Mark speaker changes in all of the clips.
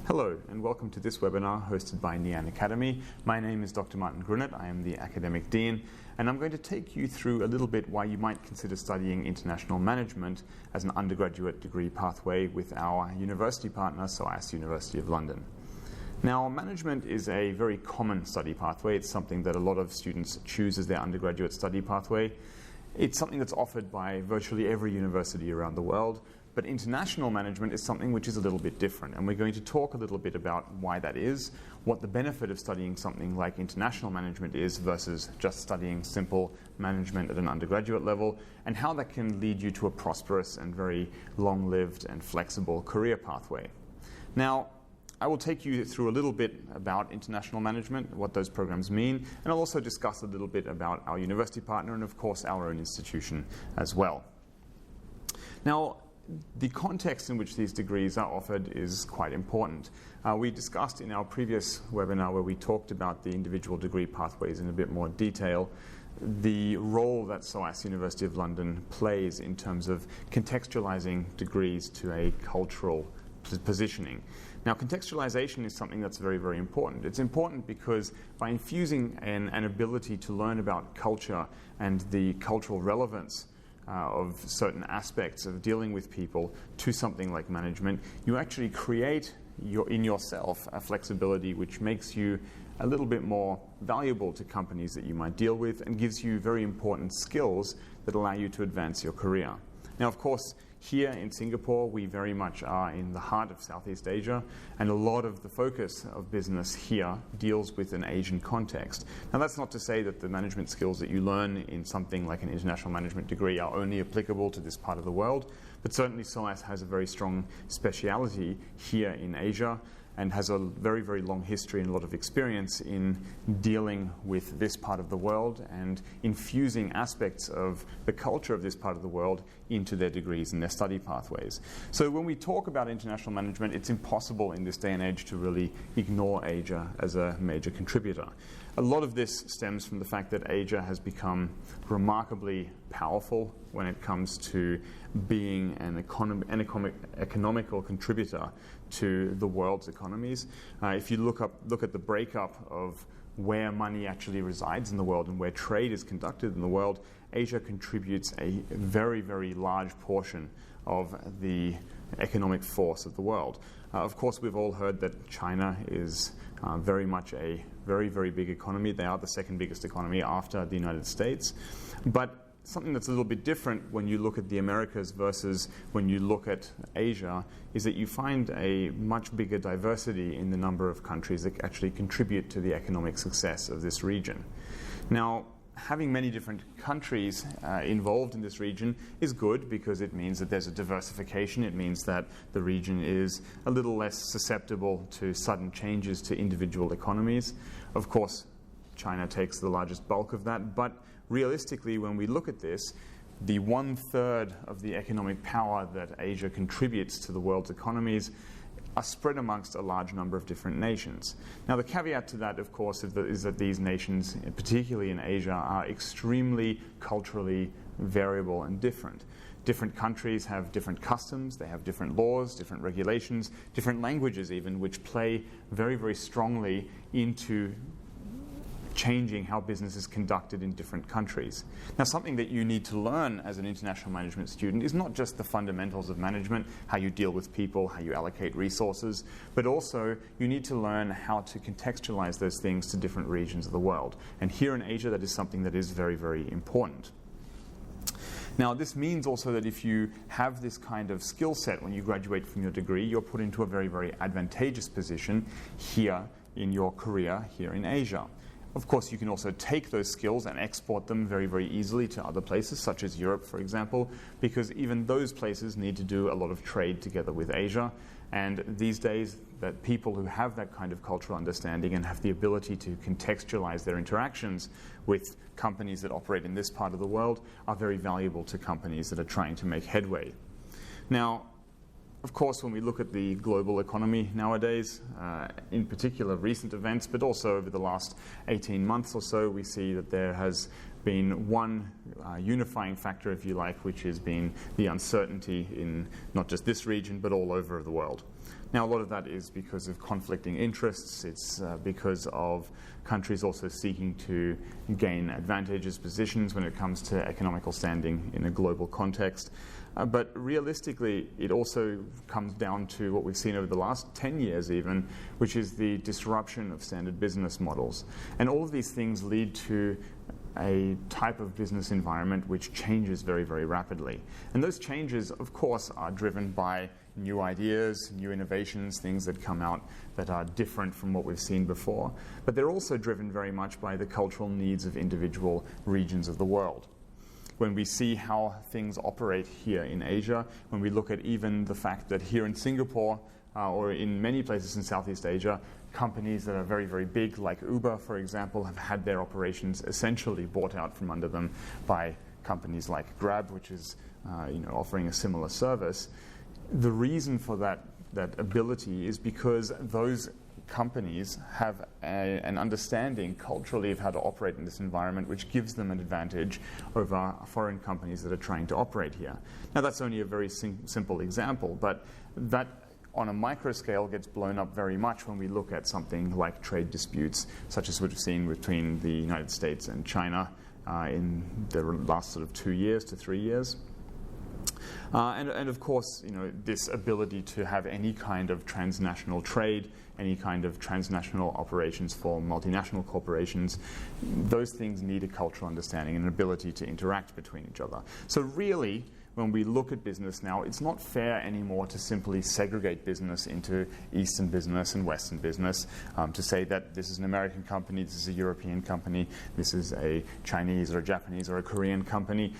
Speaker 1: Hello and welcome to this webinar hosted by Ngee Ann Academy. My name is Dr. Martin Grünert. I am the Academic Dean, and I'm going to take you through a little bit why you might consider studying international management as an undergraduate degree pathway with our university partner, SOAS University of London. Now, management is a very common study pathway. It's something that a lot of students choose as their undergraduate study pathway. It's something that's offered by virtually every university around the world. But international management is something which is a little bit different, and we're going to talk a little bit about why that is, what the benefit of studying something like international management is versus just studying simple management at an undergraduate level, and how that can lead you to a prosperous and very long-lived and flexible career pathway. Now, I will take you through a little bit about international management, what those programs mean, and I'll also discuss a little bit about our university partner and, of course, our own institution as well. Now, the context in which these degrees are offered is quite important. We discussed in our previous webinar, where we talked about the individual degree pathways in a bit more detail, the role that SOAS University of London plays in terms of contextualizing degrees to a cultural positioning. Now, contextualization is something that's very, very important. It's important because by infusing an ability to learn about culture and the cultural relevance of certain aspects of dealing with people to something like management, you actually create in yourself a flexibility which makes you a little bit more valuable to companies that you might deal with and gives you very important skills that allow you to advance your career. Now, of course, here in Singapore, we very much are in the heart of Southeast Asia, and a lot of the focus of business here deals with an Asian context. Now, that's not to say that the management skills that you learn in something like an international management degree are only applicable to this part of the world, but certainly SOAS has a very strong speciality here in Asia and has a very, very long history and a lot of experience in dealing with this part of the world and infusing aspects of the culture of this part of the world into their degrees and their study pathways. So when we talk about international management, it's impossible in this day and age to really ignore Asia as a major contributor. A lot of this stems from the fact that Asia has become remarkably powerful when it comes to being an economical contributor to the world's economies. If you look at the breakup of where money actually resides in the world and where trade is conducted in the world, Asia contributes a very, very large portion of the economic force of the world. Of course, we've all heard that China is very much a very, very big economy. They are the second biggest economy after the United States. But something that's a little bit different when you look at the Americas versus when you look at Asia is that you find a much bigger diversity in the number of countries that actually contribute to the economic success of this region. Now, having many different countries involved in this region is good because it means that there's a diversification. It means that the region is a little less susceptible to sudden changes to individual economies. Of course, China takes the largest bulk of that, but realistically, when we look at this, the 1/3 of the economic power that Asia contributes to the world's economies are spread amongst a large number of different nations. Now, the caveat to that, of course, is that these nations, particularly in Asia, are extremely culturally variable and different. Different countries have different customs, they have different laws, different regulations, different languages even, which play very, very strongly into changing how business is conducted in different countries. Now, something that you need to learn as an international management student is not just the fundamentals of management, how you deal with people, how you allocate resources, but also you need to learn how to contextualize those things to different regions of the world. And here in Asia, that is something that is very, very important. Now, this means also that if you have this kind of skill set when you graduate from your degree, you're put into a very, very advantageous position here in your career here in Asia. Of course, you can also take those skills and export them very, very easily to other places, such as Europe, for example, because even those places need to do a lot of trade together with Asia. And these days, that people who have that kind of cultural understanding and have the ability to contextualize their interactions with companies that operate in this part of the world are very valuable to companies that are trying to make headway. Now, of course, when we look at the global economy nowadays, in particular recent events, but also over the last 18 months or so, we see that there has been one unifying factor, if you like, which has been the uncertainty in not just this region, but all over the world. Now, a lot of that is because of conflicting interests. It's because of countries also seeking to gain advantageous positions when it comes to economical standing in a global context. But realistically, it also comes down to what we've seen over the last 10 years even, which is the disruption of standard business models. And all of these things lead to a type of business environment which changes very, very rapidly. And those changes, of course, are driven by new ideas, new innovations, things that come out that are different from what we've seen before. But they're also driven very much by the cultural needs of individual regions of the world. When we see how things operate here in Asia, when we look at even the fact that here in Singapore or in many places in Southeast Asia, companies that are very, very big, like Uber, for example, have had their operations essentially bought out from under them by companies like Grab, which is offering a similar service. The reason for that ability is because those companies have an understanding culturally of how to operate in this environment, which gives them an advantage over foreign companies that are trying to operate here. Now, that's only a very simple example, but that on a micro scale gets blown up very much when we look at something like trade disputes, such as we've seen between the United States and China in the last sort of 2 years to 3 years. And of course, this ability to have any kind of transnational trade, any kind of transnational operations for multinational corporations, those things need a cultural understanding and an ability to interact between each other. So really, when we look at business now, it's not fair anymore to simply segregate business into Eastern business and Western business, to say that this is an American company, this is a European company, this is a Chinese or a Japanese or a Korean company.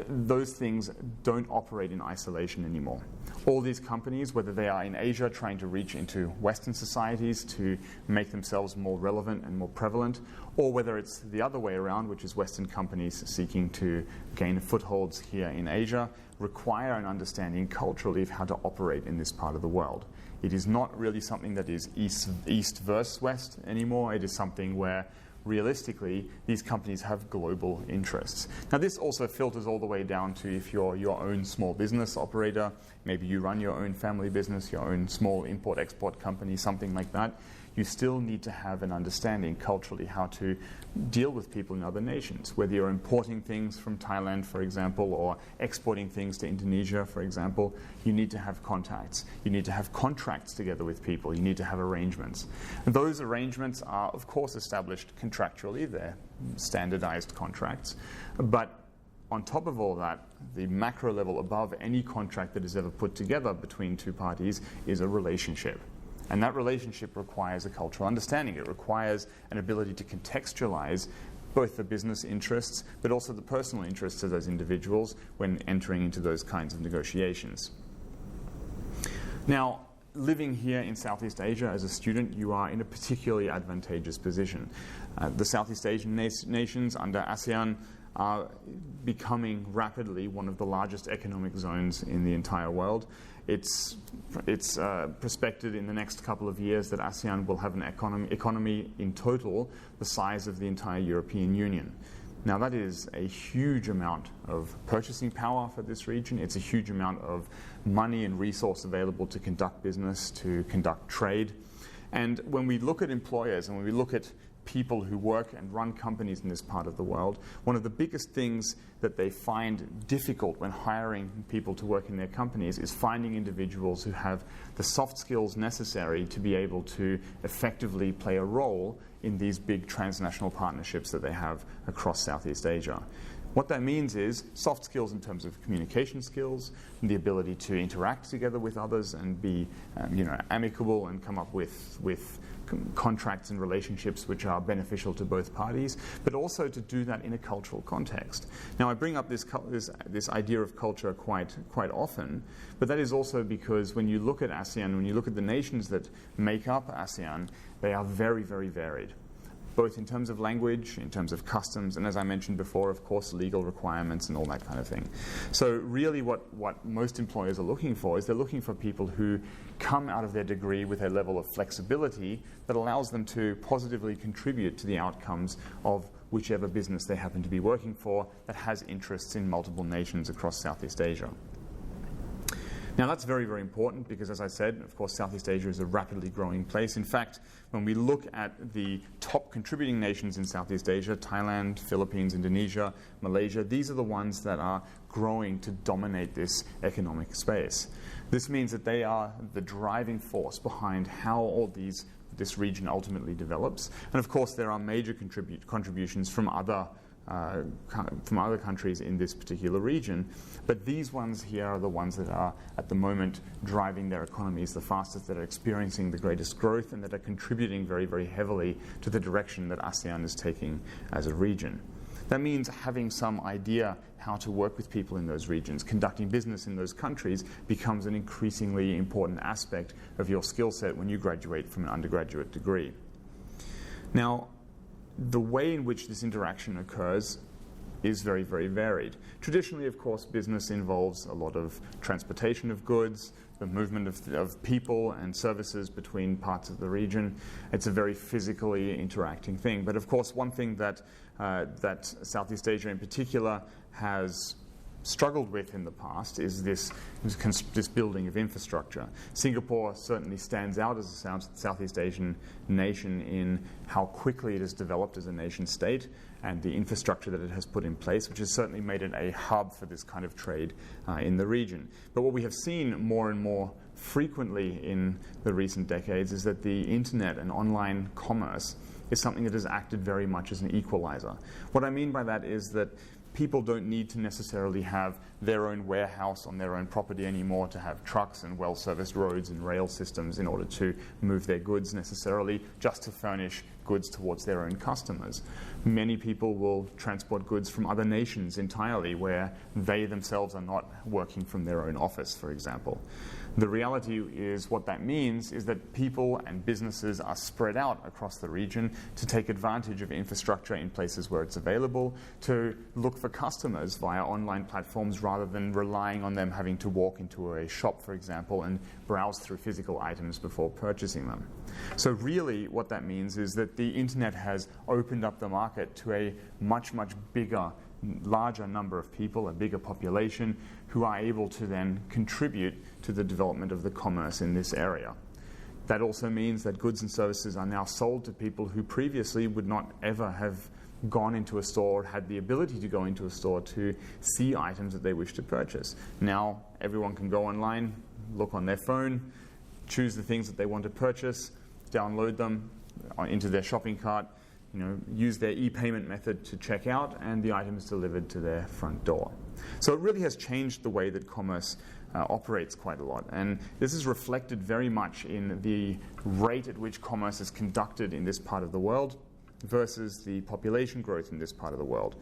Speaker 1: Those things don't operate in isolation anymore. All these companies, whether they are in Asia trying to reach into Western societies to make themselves more relevant and more prevalent, or whether it's the other way around, which is Western companies seeking to gain footholds here in Asia, require an understanding culturally of how to operate in this part of the world. It is not really something that is East versus West anymore. It is something where realistically, these companies have global interests. Now, this also filters all the way down to if you're your own small business operator, maybe you run your own family business, your own small import-export company, something like that. You still need to have an understanding culturally how to deal with people in other nations, whether you're importing things from Thailand, for example, or exporting things to Indonesia, for example. You need to have contacts. You need to have contracts together with people. You need to have arrangements. And those arrangements are, of course, established contractually. They're standardized contracts. But on top of all that, the macro level above any contract that is ever put together between two parties is a relationship. And that relationship requires a cultural understanding. It requires an ability to contextualize both the business interests, but also the personal interests of those individuals when entering into those kinds of negotiations. Now, living here in Southeast Asia as a student, you are in a particularly advantageous position. The Southeast Asian nations under ASEAN are becoming rapidly one of the largest economic zones in the entire world. It's prospected in the next couple of years that ASEAN will have an economy in total the size of the entire European Union. Now, that is a huge amount of purchasing power for this region. It's a huge amount of money and resource available to conduct business, to conduct trade. And when we look at employers and when we look at people who work and run companies in this part of the world, one of the biggest things that they find difficult when hiring people to work in their companies is finding individuals who have the soft skills necessary to be able to effectively play a role in these big transnational partnerships that they have across Southeast Asia. What that means is soft skills in terms of communication skills, and the ability to interact together with others and be amicable and come up with contracts and relationships which are beneficial to both parties, but also to do that in a cultural context. Now, I bring up this idea of culture quite often, but that is also because when you look at ASEAN, when you look at the nations that make up ASEAN, they are very, very varied, both in terms of language, in terms of customs, and as I mentioned before, of course, legal requirements and all that kind of thing. So really what most employers are looking for is they're looking for people who come out of their degree with a level of flexibility that allows them to positively contribute to the outcomes of whichever business they happen to be working for that has interests in multiple nations across Southeast Asia. Now that's very, very important because, as I said, of course, Southeast Asia is a rapidly growing place. In fact, when we look at the top contributing nations in Southeast Asia, Thailand, Philippines, Indonesia, Malaysia, these are the ones that are growing to dominate this economic space. This means that they are the driving force behind how all this region ultimately develops. And of course, there are major contributions from other countries in this particular region. But these ones here are the ones that are at the moment driving their economies the fastest, that are experiencing the greatest growth, and that are contributing very, very heavily to the direction that ASEAN is taking as a region. That means having some idea how to work with people in those regions, conducting business in those countries becomes an increasingly important aspect of your skill set when you graduate from an undergraduate degree. Now, the way in which this interaction occurs is very, very varied. Traditionally, of course, business involves a lot of transportation of goods, the movement of people and services between parts of the region. It's a very physically interacting thing. But of course, one thing that Southeast Asia in particular has struggled with in the past is this building of infrastructure. Singapore certainly stands out as a Southeast Asian nation in how quickly it has developed as a nation state and the infrastructure that it has put in place, which has certainly made it a hub for this kind of trade in the region. But what we have seen more and more frequently in the recent decades is that the internet and online commerce is something that has acted very much as an equalizer. What I mean by that is that people don't need to necessarily have their own warehouse on their own property anymore to have trucks and well-serviced roads and rail systems in order to move their goods necessarily, just to furnish goods towards their own customers. Many people will transport goods from other nations entirely where they themselves are not working from their own office, for example. The reality is what that means is that people and businesses are spread out across the region to take advantage of infrastructure in places where it's available, to look for customers via online platforms rather than relying on them having to walk into a shop, for example, and browse through physical items before purchasing them. So really what that means is that the internet has opened up the market to a much, much bigger, larger number of people, a bigger population, who are able to then contribute to the development of the commerce in this area. That also means that goods and services are now sold to people who previously would not ever have gone into a store or had the ability to go into a store to see items that they wish to purchase. Now everyone can go online, look on their phone, choose the things that they want to purchase, download them into their shopping cart, use their e-payment method to check out, and the item is delivered to their front door. So it really has changed the way that commerce operates quite a lot. And this is reflected very much in the rate at which commerce is conducted in this part of the world versus the population growth in this part of the world.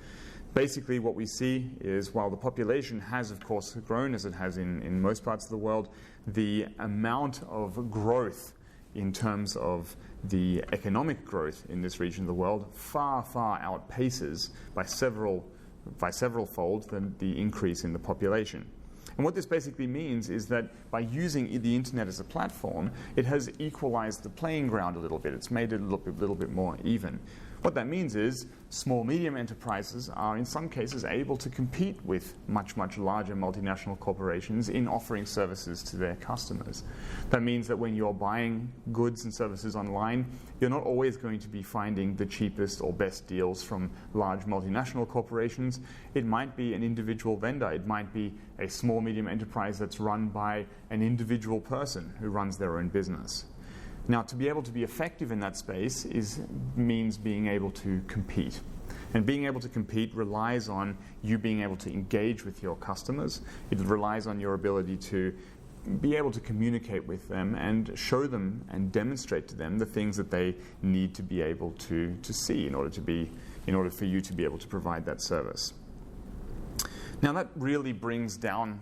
Speaker 1: Basically, what we see is while the population has, of course, grown as it has in most parts of the world, the amount of growth in terms of the economic growth in this region of the world far, far outpaces by several fold than the increase in the population. And what this basically means is that by using the internet as a platform, it has equalized the playing ground a little bit. It's made it a little bit more even. What that means is small, medium enterprises are in some cases able to compete with much, much larger multinational corporations in offering services to their customers. That means that when you're buying goods and services online, you're not always going to be finding the cheapest or best deals from large multinational corporations. It might be an individual vendor. It might be a small, medium enterprise that's run by an individual person who runs their own business. Now, to be able to be effective in that space means being able to compete. And being able to compete relies on you being able to engage with your customers. It relies on your ability to be able to communicate with them and show them and demonstrate to them the things that they need to be able to see in order for you to be able to provide that service. Now, that really brings down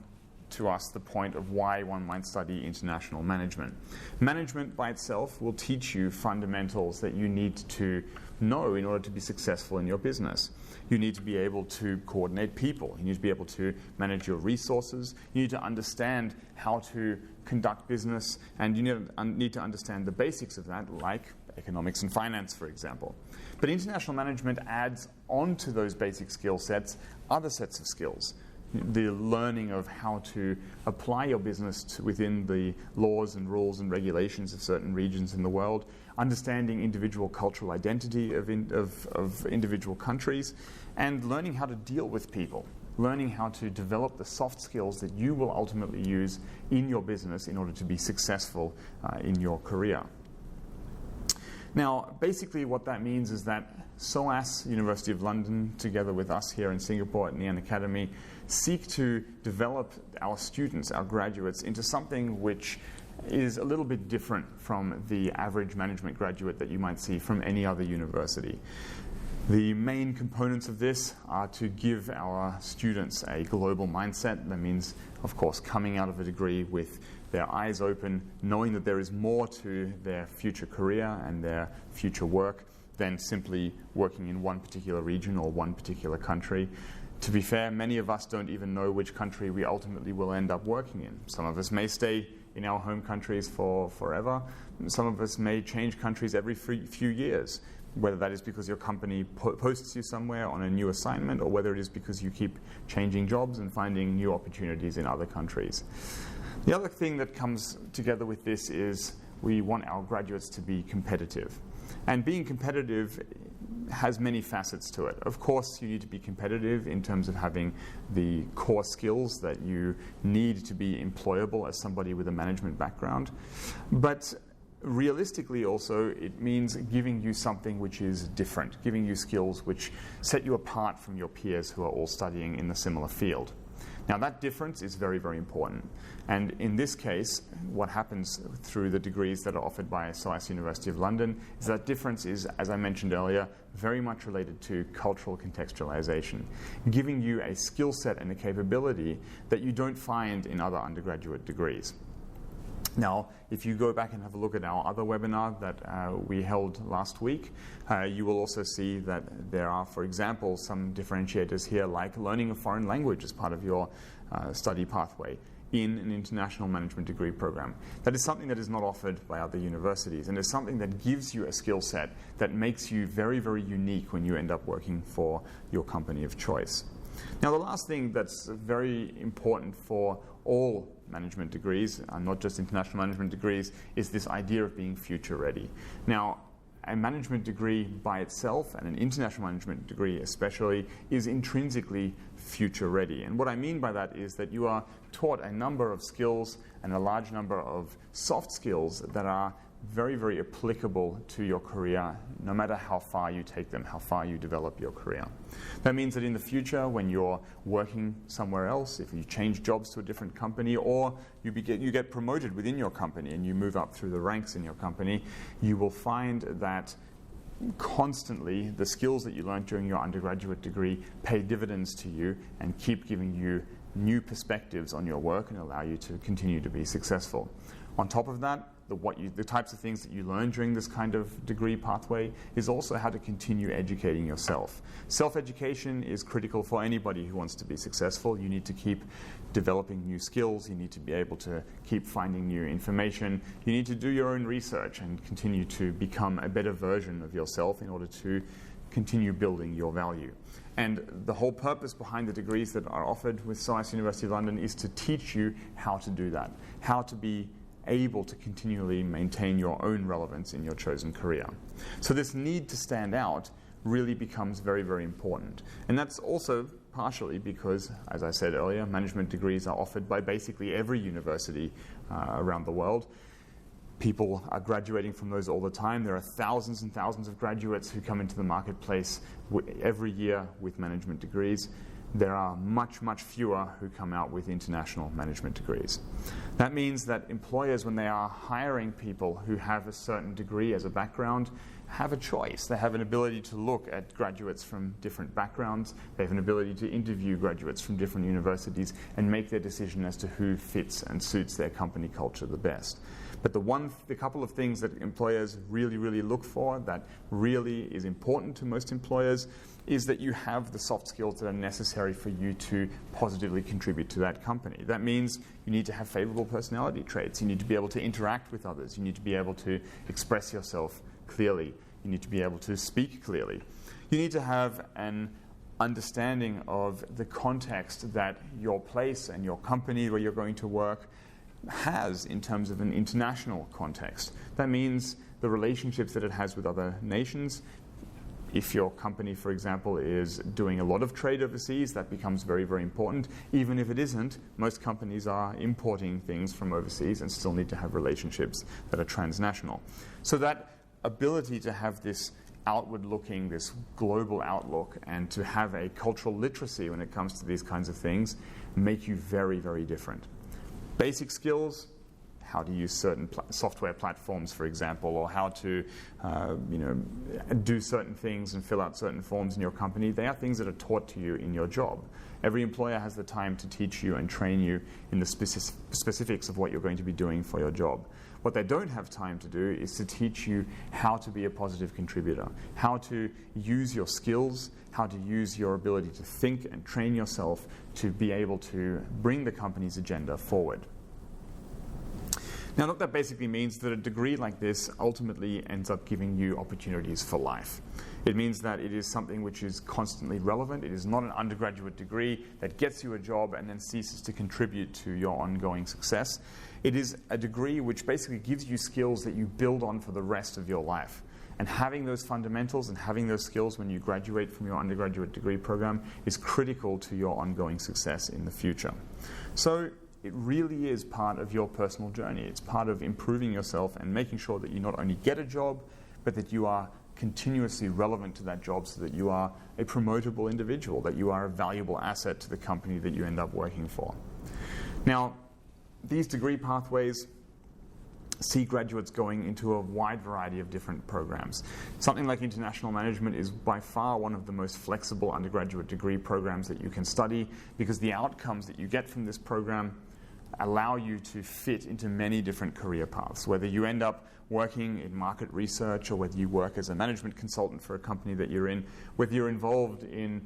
Speaker 1: to us the point of why one might study international management. Management by itself will teach you fundamentals that you need to know in order to be successful in your business. You need to be able to coordinate people. You need to be able to manage your resources. You need to understand how to conduct business, and you need to understand the basics of that, like economics and finance, for example. But international management adds onto those basic skill sets other sets of skills. the learning of how to apply your business within the laws and rules and regulations of certain regions in the world, understanding individual cultural identity of individual countries, and learning how to deal with people, learning how to develop the soft skills that you will ultimately use in your business in order to be successful in your career. Now, basically what that means is that SOAS University of London, together with us here in Singapore at Ngee Ann Academy, seek to develop our students, our graduates, into something which is a little bit different from the average management graduate that you might see from any other university. The main components of this are to give our students a global mindset. That means, of course, coming out of a degree with their eyes open, knowing that there is more to their future career and their future work than simply working in one particular region or one particular country. To be fair, many of us don't even know which country we ultimately will end up working in. Some of us may stay in our home countries for forever. Some of us may change countries every few years, whether that is because your company posts you somewhere on a new assignment or whether it is because you keep changing jobs and finding new opportunities in other countries. The other thing that comes together with this is we want our graduates to be competitive. And being competitive has many facets to it. Of course, you need to be competitive in terms of having the core skills that you need to be employable as somebody with a management background. But realistically also, it means giving you something which is different, giving you skills which set you apart from your peers who are all studying in a similar field. Now, that difference is very, very important. And in this case, what happens through the degrees that are offered by SOAS University of London is that difference is, as I mentioned earlier, very much related to cultural contextualization, giving you a skill set and a capability that you don't find in other undergraduate degrees. Now, if you go back and have a look at our other webinar that we held last week, you will also see that there are, for example, some differentiators here like learning a foreign language as part of your study pathway in an international management degree program. That is something that is not offered by other universities, and is something that gives you a skill set that makes you very, very unique when you end up working for your company of choice. Now, the last thing that's very important for all management degrees, not just international management degrees, is this idea of being future ready. Now, a management degree by itself, and an international management degree especially, is intrinsically future ready. And what I mean by that is that you are taught a number of skills and a large number of soft skills that are very, very applicable to your career, no matter how far you take them, how far you develop your career. That means that in the future, when you're working somewhere else, if you change jobs to a different company, or you get promoted within your company and you move up through the ranks in your company, you will find that constantly the skills that you learned during your undergraduate degree pay dividends to you and keep giving you new perspectives on your work and allow you to continue to be successful. On top of that, the types of things that you learn during this kind of degree pathway is also how to continue educating yourself. Self-education is critical for anybody who wants to be successful. You need to keep developing new skills. You need to be able to keep finding new information. You need to do your own research and continue to become a better version of yourself in order to continue building your value. And the whole purpose behind the degrees that are offered with SOAS University of London is to teach you how to do that, how to be able to continually maintain your own relevance in your chosen career. So this need to stand out really becomes very, very important. And that's also partially because, as I said earlier, management degrees are offered by basically every university around the world. People are graduating from those all the time. There are thousands and thousands of graduates who come into the marketplace every year with management degrees. There are much, much fewer who come out with international management degrees. That means that employers, when they are hiring people who have a certain degree as a background, have a choice. They have an ability to look at graduates from different backgrounds. They have an ability to interview graduates from different universities and make their decision as to who fits and suits their company culture the best. But the couple of things that employers really, really look for, that really is important to most employers, is that you have the soft skills that are necessary for you to positively contribute to that company. That means you need to have favorable personality traits. You need to be able to interact with others. You need to be able to express yourself clearly. You need to be able to speak clearly. You need to have an understanding of the context that your place and your company where you're going to work has in terms of an international context. That means the relationships that it has with other nations. If your company, for example, is doing a lot of trade overseas, that becomes very, very important. Even if it isn't, most companies are importing things from overseas and still need to have relationships that are transnational. So that ability to have this outward-looking, this global outlook, and to have a cultural literacy when it comes to these kinds of things make you very, very different. Basic skills, how to use certain software platforms, for example, or how to do certain things and fill out certain forms in your company, they are things that are taught to you in your job. Every employer has the time to teach you and train you in the specifics of what you're going to be doing for your job. What they don't have time to do is to teach you how to be a positive contributor, how to use your skills, how to use your ability to think and train yourself to be able to bring the company's agenda forward. Now, what that basically means that a degree like this ultimately ends up giving you opportunities for life. It means that it is something which is constantly relevant. It is not an undergraduate degree that gets you a job and then ceases to contribute to your ongoing success. It is a degree which basically gives you skills that you build on for the rest of your life. And having those fundamentals and having those skills when you graduate from your undergraduate degree program is critical to your ongoing success in the future. So it really is part of your personal journey. It's part of improving yourself and making sure that you not only get a job, but that you are continuously relevant to that job so that you are a promotable individual, that you are a valuable asset to the company that you end up working for. Now, these degree pathways see graduates going into a wide variety of different programs. Something like international management is by far one of the most flexible undergraduate degree programs that you can study, because the outcomes that you get from this program allow you to fit into many different career paths. Whether you end up working in market research or whether you work as a management consultant for a company that you're in, whether you're involved in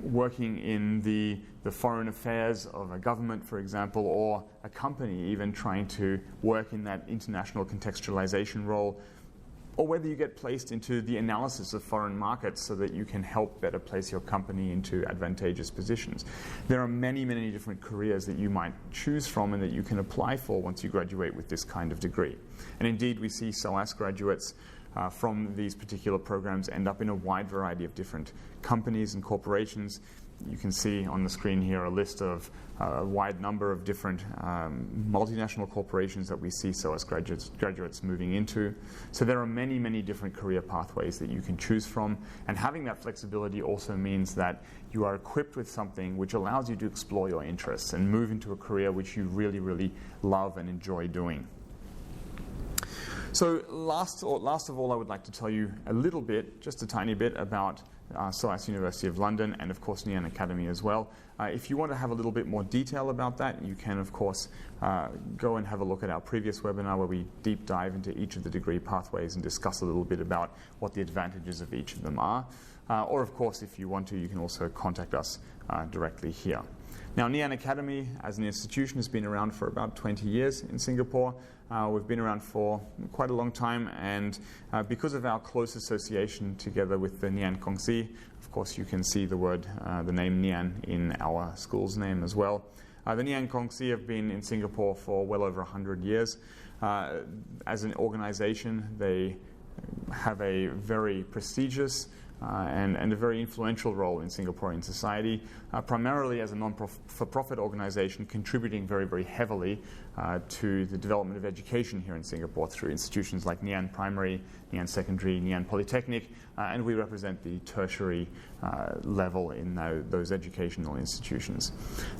Speaker 1: working in the foreign affairs of a government, for example, or a company even trying to work in that international contextualization role, or whether you get placed into the analysis of foreign markets so that you can help better place your company into advantageous positions. There are many, many different careers that you might choose from and that you can apply for once you graduate with this kind of degree. And indeed, we see SOAS graduates from these particular programs end up in a wide variety of different companies and corporations. You can see on the screen here a list of a wide number of different multinational corporations that we see SOAS graduates moving into. So there are many, many different career pathways that you can choose from, and having that flexibility also means that you are equipped with something which allows you to explore your interests and move into a career which you really, really love and enjoy doing. So last of all, I would like to tell you a little bit, just a tiny bit, about SOAS University of London and, of course, Ngee Ann Academy as well. If you want to have a little bit more detail about that, you can, of course, go and have a look at our previous webinar where we deep dive into each of the degree pathways and discuss a little bit about what the advantages of each of them are. Or, of course, if you want to, you can also contact us directly here. Now, Ngee Ann Academy, as an institution, has been around for about 20 years in Singapore. We've been around for quite a long time, and because of our close association together with the Ngee Ann Kong Si, of course you can see the name Ngee Ann in our school's name as well. The Ngee Ann Kong Si have been in Singapore for well over 100 years. As an organization, they have a very prestigious and a very influential role in Singaporean society, primarily as a non-for-profit organization contributing very, very heavily to the development of education here in Singapore through institutions like Ngee Ann Primary, Ngee Ann Secondary, Ngee Ann Polytechnic, and we represent the tertiary level in those educational institutions.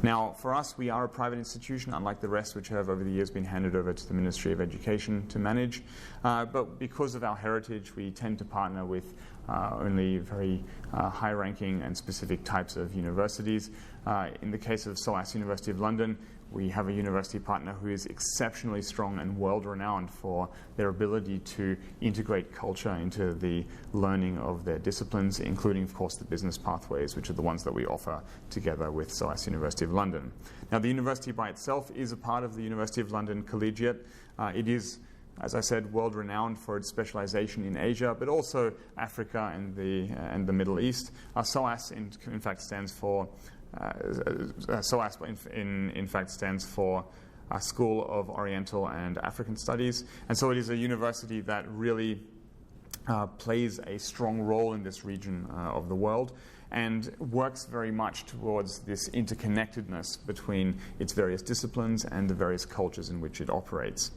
Speaker 1: Now, for us, we are a private institution, unlike the rest which have over the years been handed over to the Ministry of Education to manage, but because of our heritage, we tend to partner with only very high-ranking and specific types of universities. In the case of SOAS University of London, we have a university partner who is exceptionally strong and world-renowned for their ability to integrate culture into the learning of their disciplines, including, of course, the business pathways, which are the ones that we offer together with SOAS University of London. Now, the university by itself is a part of the University of London Collegiate. It is as I said, world-renowned for its specialization in Asia, but also Africa and the Middle East. SOAS in fact stands for School of Oriental and African Studies, and so it is a university that really plays a strong role in this region of the world and works very much towards this interconnectedness between its various disciplines and the various cultures in which it operates.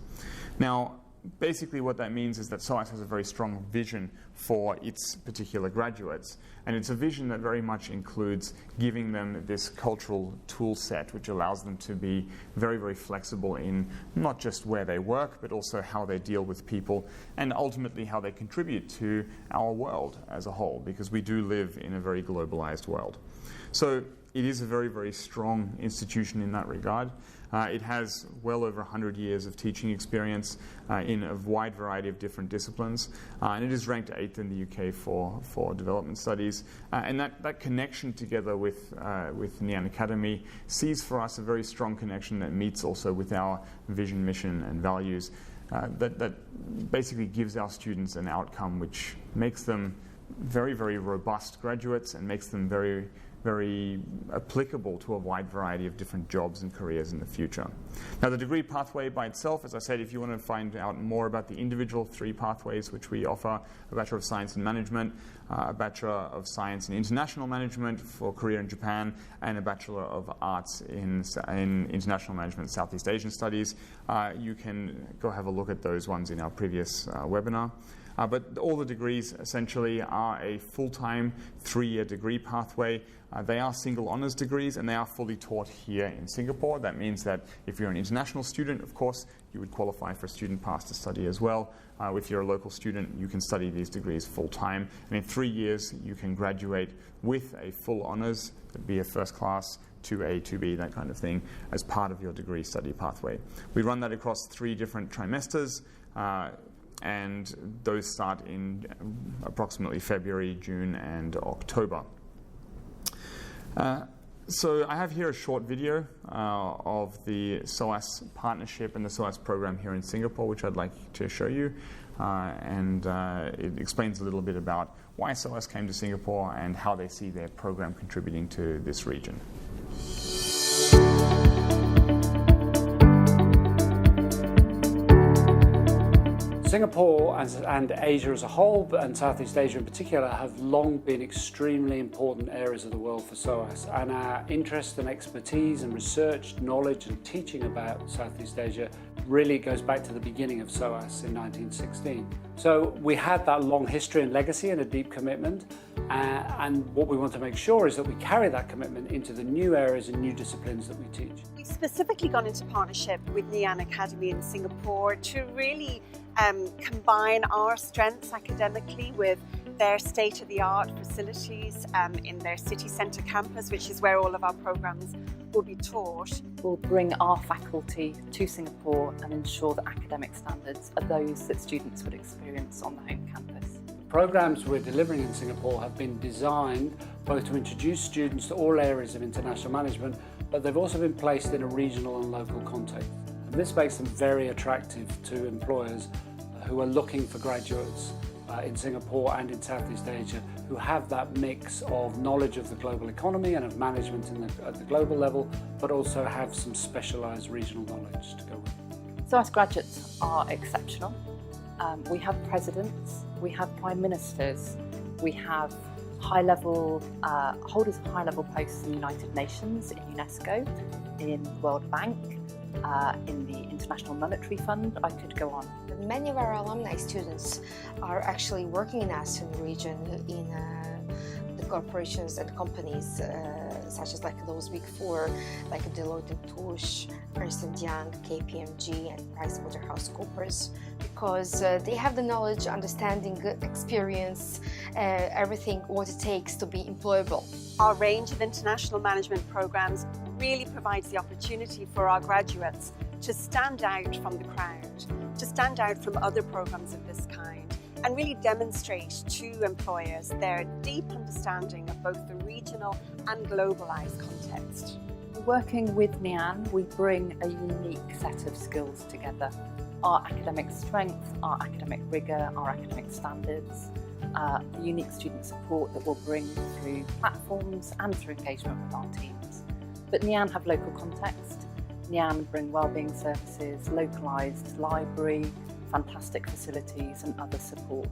Speaker 1: Now, basically what that means is that SOAS has a very strong vision for its particular graduates, and it's a vision that very much includes giving them this cultural tool set which allows them to be very, very flexible in not just where they work, but also how they deal with people and ultimately how they contribute to our world as a whole, because we do live in a very globalized world. So it is a very, very strong institution in that regard. It has well over 100 years of teaching experience in a wide variety of different disciplines, and it is ranked 8th in the UK for development studies. And that connection together with Ngee Ann Academy sees for us a very strong connection that meets also with our vision, mission, and values that basically gives our students an outcome which makes them very, very robust graduates and makes them very, very applicable to a wide variety of different jobs and careers in the future. Now, the degree pathway by itself, as I said, if you want to find out more about the individual 3 pathways which we offer, a Bachelor of Science in Management, a Bachelor of Science in International Management for career in Japan, and a Bachelor of Arts in International Management Southeast Asian Studies, you can go have a look at those ones in our previous webinar. But all the degrees essentially are a full-time 3-year degree pathway. They are single honours degrees and they are fully taught here in Singapore. That means that if you're an international student, of course, you would qualify for student pass to study as well. If you're a local student, you can study these degrees full-time. And in 3 years, you can graduate with a full honours, that'd be a first class, 2A, 2B, that kind of thing, as part of your degree study pathway. We run that across 3 different trimesters. And those start in approximately February, June, and October. So I have here a short video of the SOAS partnership and the SOAS program here in Singapore, which I'd like to show you. And it explains a little bit about why SOAS came to Singapore and how they see their program contributing to this region.
Speaker 2: Singapore and Asia as a whole, and Southeast Asia in particular, have long been extremely important areas of the world for SOAS, and our interest and expertise and research, knowledge and teaching about Southeast Asia really goes back to the beginning of SOAS in 1916. So we had that long history and legacy and a deep commitment, and what we want to make sure is that we carry that commitment into the new areas and new disciplines that we teach.
Speaker 3: We've specifically gone into partnership with Ngee Ann Academy in Singapore to really combine our strengths academically with their state-of-the-art facilities in their city centre campus, which is where all of our programmes will be taught.
Speaker 4: We'll bring our faculty to Singapore and ensure that academic standards are those that students would experience on the home campus.
Speaker 2: Programs we're delivering in Singapore have been designed both to introduce students to all areas of international management, but they've also been placed in a regional and local context. And this makes them very attractive to employers who are looking for graduates in Singapore and in Southeast Asia who have that mix of knowledge of the global economy and of management at the global level, but also have some specialised regional knowledge to go with.
Speaker 4: SOAS graduates are exceptional. We have presidents, we have prime ministers, we have high-level holders of high-level posts in the United Nations, in UNESCO, in World Bank, in the International Monetary Fund. I could go on.
Speaker 5: Many of our alumni students are actually working in the ASEAN region in the corporations and companies such as like those big 4, like Deloitte & Touche, Ernst & Young, KPMG and PricewaterhouseCoopers, because they have the knowledge, understanding, experience, everything what it takes to be employable.
Speaker 3: Our range of international management programs really provides the opportunity for our graduates to stand out from the crowd, to stand out from other programs of this kind, and really demonstrate to employers their deep understanding of both the regional and globalized context.
Speaker 4: Working with Ngee Ann, we bring a unique set of skills together. our academic strength, our academic rigour, our academic standards, the unique student support that we'll bring through platforms and through engagement with our teams. But Ngee Ann have local context. Ngee Ann bring wellbeing services, localised library, fantastic facilities and other support.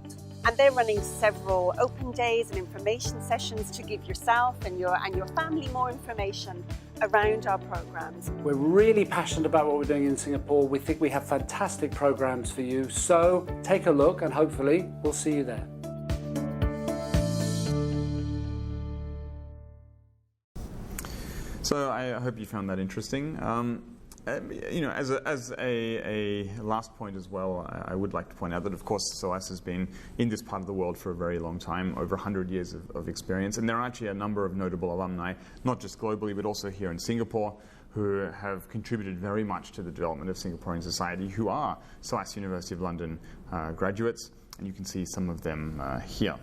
Speaker 3: And they're running several open days and information sessions to give yourself and your family more information around our programs.
Speaker 2: We're really passionate about what we're doing in Singapore. We think we have fantastic programs for you. So take a look and hopefully we'll see you there.
Speaker 1: So I hope you found that interesting. As a last point as well, I would like to point out that, of course, SOAS has been in this part of the world for a very long time, over 100 years of experience. And there are actually a number of notable alumni, not just globally, but also here in Singapore, who have contributed very much to the development of Singaporean society, who are SOAS University of London graduates. And you can see some of them here.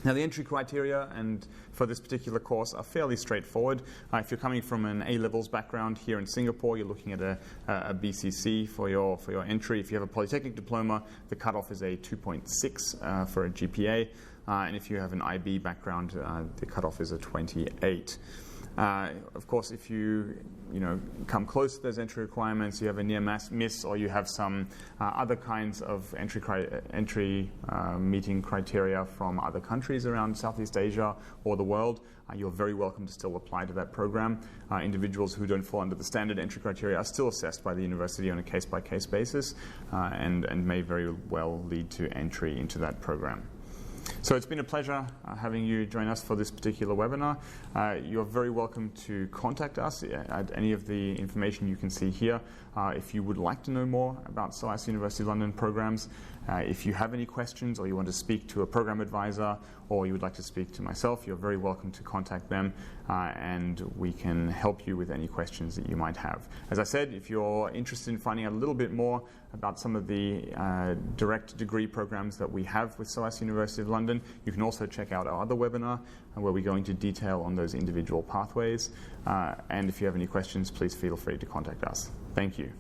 Speaker 1: Now, the entry criteria and for this particular course are fairly straightforward. If you're coming from an A-levels background here in Singapore, you're looking at a BCC for your entry. If you have a polytechnic diploma, the cutoff is a 2.6 for a GPA. And if you have an IB background, the cutoff is a 28. Of course, if you come close to those entry requirements, you have a near miss, or you have some other kinds of entry meeting criteria from other countries around Southeast Asia or the world, you're very welcome to still apply to that program. Individuals who don't fall under the standard entry criteria are still assessed by the university on a case-by-case basis and may very well lead to entry into that program. So it's been a pleasure having you join us for this particular webinar. You're very welcome to contact us at any of the information you can see here. If you would like to know more about SOAS University of London programs, if you have any questions or you want to speak to a program advisor or you would like to speak to myself, you're very welcome to contact them and we can help you with any questions that you might have. As I said, if you're interested in finding out a little bit more about some of the direct degree programs that we have with SOAS University of London, you can also check out our other webinar where we go into detail on those individual pathways. And if you have any questions, please feel free to contact us. Thank you.